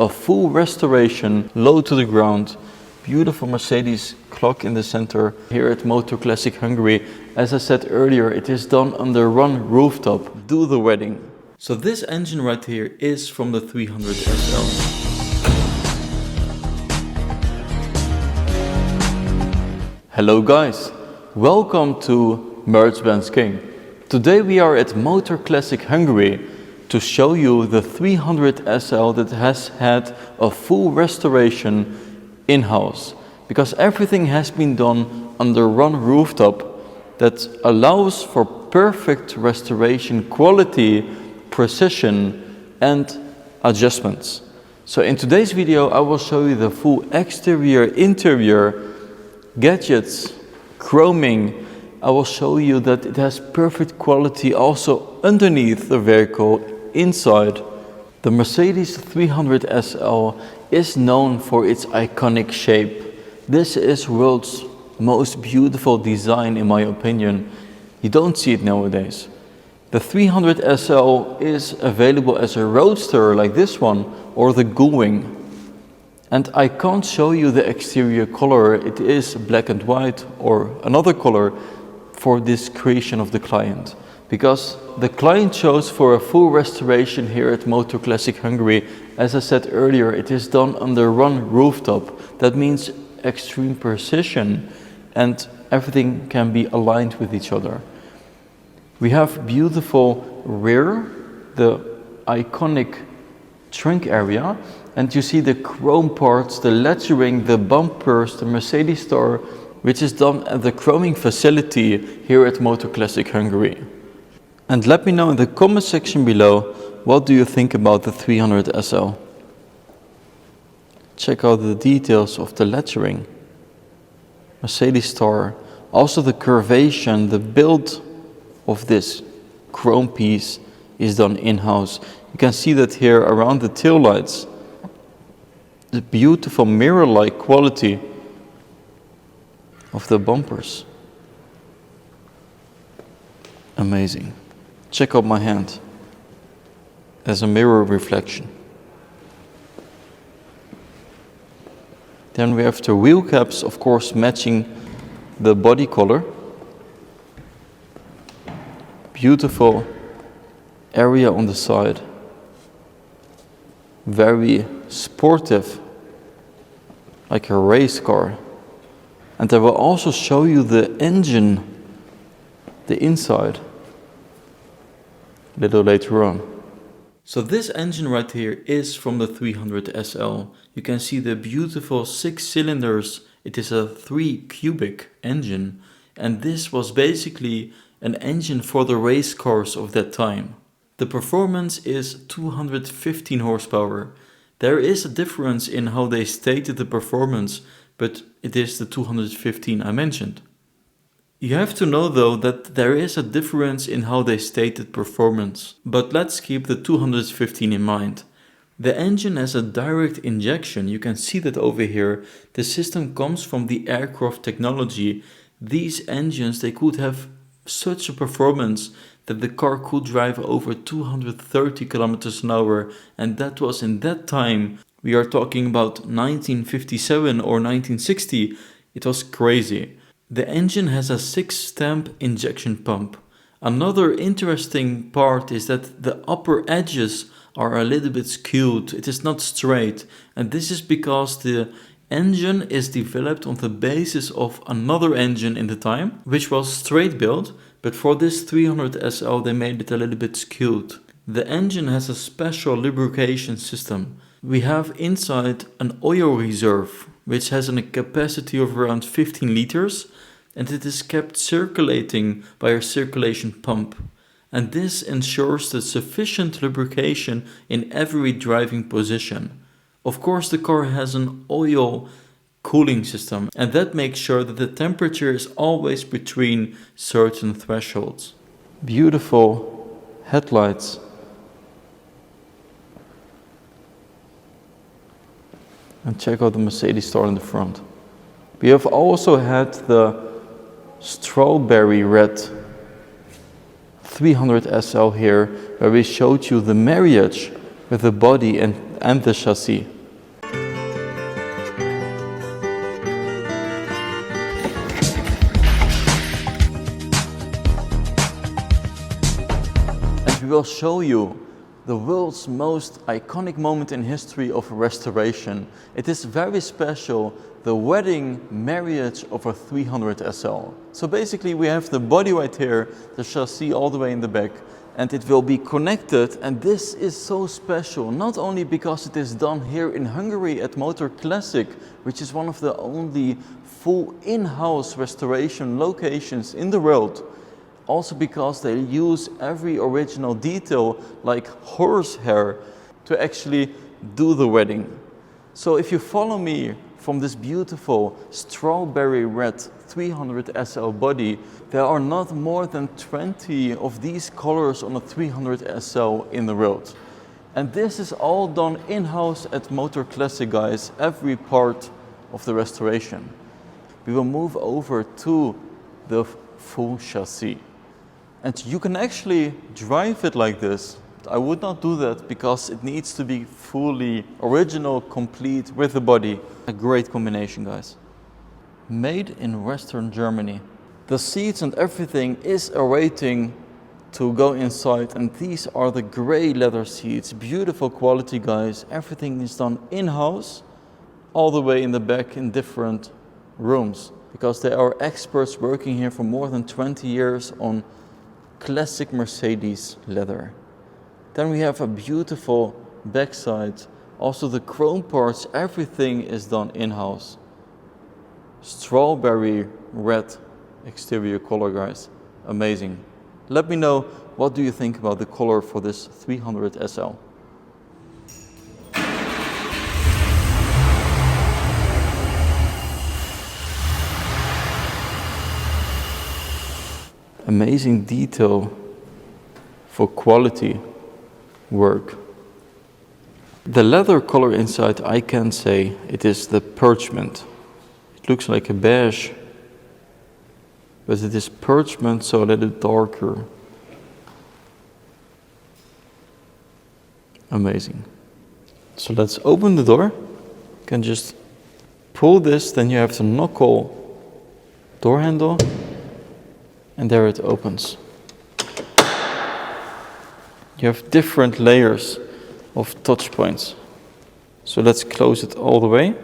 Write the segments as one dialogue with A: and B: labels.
A: a full restoration, low to the ground. Beautiful Mercedes clock in the center here at Motor Classic Hungary. As I said earlier, it is done under one rooftop. Do the wedding. So this engine right here is from the 300 SL. Hello guys, welcome to MercBenzKing. Today we are at Motor Classic Hungary to show you the 300 SL that has had a full restoration in-house, because everything has been done under one rooftop that allows for perfect restoration quality, precision and adjustments. So in today's video I will show you the full exterior, interior, gadgets, chroming. I will show you that it has perfect quality also underneath the vehicle, inside. The Mercedes 300 SL is known for its iconic shape. This is world's most beautiful design in my opinion. You don't see it nowadays. The 300 SL is available as a roadster like this one or the Gullwing. And I can't show you the exterior color. It is black and white or another color for discretion of the client, because the client chose for a full restoration here at Motor Classic Hungary. As I said earlier, it is done under one rooftop. That means extreme precision and everything can be aligned with each other. We have beautiful rear, the iconic trunk area, and you see the chrome parts, the lettering, the bumpers, the Mercedes star, which is done at the chroming facility here at Motor Classic Hungary. And let me know in the comment section below, what do you think about the 300 SL? Check out the details of the lettering, Mercedes star, also the curvation, the build of this chrome piece is done in-house. You can see that here around the tail lights, the beautiful mirror-like quality of the bumpers. Amazing. Check out my hand as a mirror reflection. Then we have the wheel caps, of course, matching the body color. Beautiful area on the side. Very sportive, like a race car. And I will also show you the engine, the inside, a little later on. So this engine right here is from the 300 SL. You can see the beautiful 6 cylinders. It is a 3 cubic engine. And this was basically an engine for the race cars of that time. The performance is 215 horsepower. There is a difference in how they stated the performance, but it is the 215 I mentioned. You have to know though that there is a difference in how they stated performance, but let's keep the 215 in mind. The engine has a direct injection, you can see that over here. The system comes from the aircraft technology. These engines, they could have such a performance that the car could drive over 230 kilometers an hour, and that was in that time. We are talking about 1957 or 1960. It was crazy. The engine has a 6-stamp injection pump. Another interesting part is that the upper edges are a little bit skewed. It is not straight, and this is because the engine is developed on the basis of another engine in the time, which was straight built, but for this 300 SL they made it a little bit skewed. The engine has a special lubrication system. We have inside an oil reserve, which has a capacity of around 15 liters, and it is kept circulating by a circulation pump. And this ensures the sufficient lubrication in every driving position. Of course, the car has an oil cooling system, and that makes sure that the temperature is always between certain thresholds. Beautiful headlights. And check out the Mercedes star in the front. We have also had the strawberry red 300 SL here, where we showed you the marriage with the body and and the chassis. And we will show you the world's most iconic moment in history of restoration. It is very special, the wedding marriage of a 300 SL. So basically we have the body right here, the chassis all the way in the back, and it will be connected. And this is so special, not only because it is done here in Hungary at Motor Classic, which is one of the only full in-house restoration locations in the world, also because they use every original detail like horsehair to actually do the wedding. So if you follow me from this beautiful strawberry red 300 SL body, there are not more than 20 of these colors on a 300 SL in the world. And this is all done in-house at Motor Classic, guys, every part of the restoration. We will move over to the full chassis. And you can actually drive it like this. I would not do that because it needs to be fully original, complete with the body. A great combination, guys. Made in Western Germany. The seats and everything is awaiting to go inside, and these are the gray leather seats. Beautiful quality, guys. Everything is done in-house, all the way in the back in different rooms, because there are experts working here for more than 20 years on classic Mercedes leather. Then we have a beautiful backside. Also the chrome parts, everything is done in-house. Strawberry red exterior color, guys. Amazing. Let me know, what do you think about the color for this 300 SL? Amazing detail for quality work. The leather color inside, I can say it is the parchment. It looks like a beige, but it is parchment, so a little darker. Amazing. So let's open the door. You can just pull this, then you have the knuckle door handle, and there it opens. You have different layers of touch points. So let's close it all the way.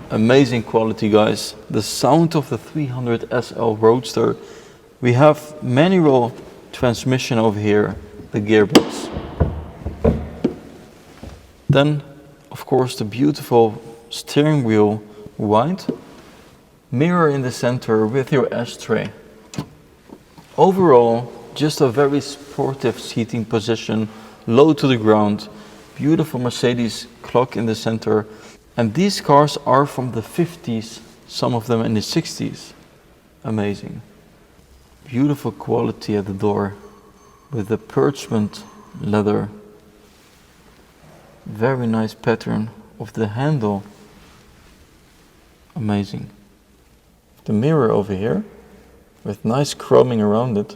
A: Amazing quality, guys. The sound of the 300 SL Roadster. We have manual transmission over here, the gearbox. Then, of course, the beautiful steering wheel white. Mirror in the center with your ashtray. Overall, just a very sportive seating position, low to the ground. Beautiful Mercedes clock in the center. And these cars are from the 50s, some of them in the 60s. Amazing. Beautiful quality at the door with the parchment leather. Very nice pattern of the handle. Amazing. The mirror over here with nice chroming around it.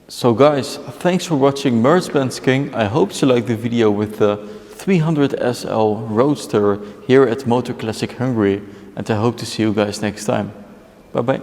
A: So guys, thanks for watching MercBenzKing. I hope you liked the video with the 300 SL Roadster here at Motor Classic Hungary, and I hope to see you guys next time. Bye bye.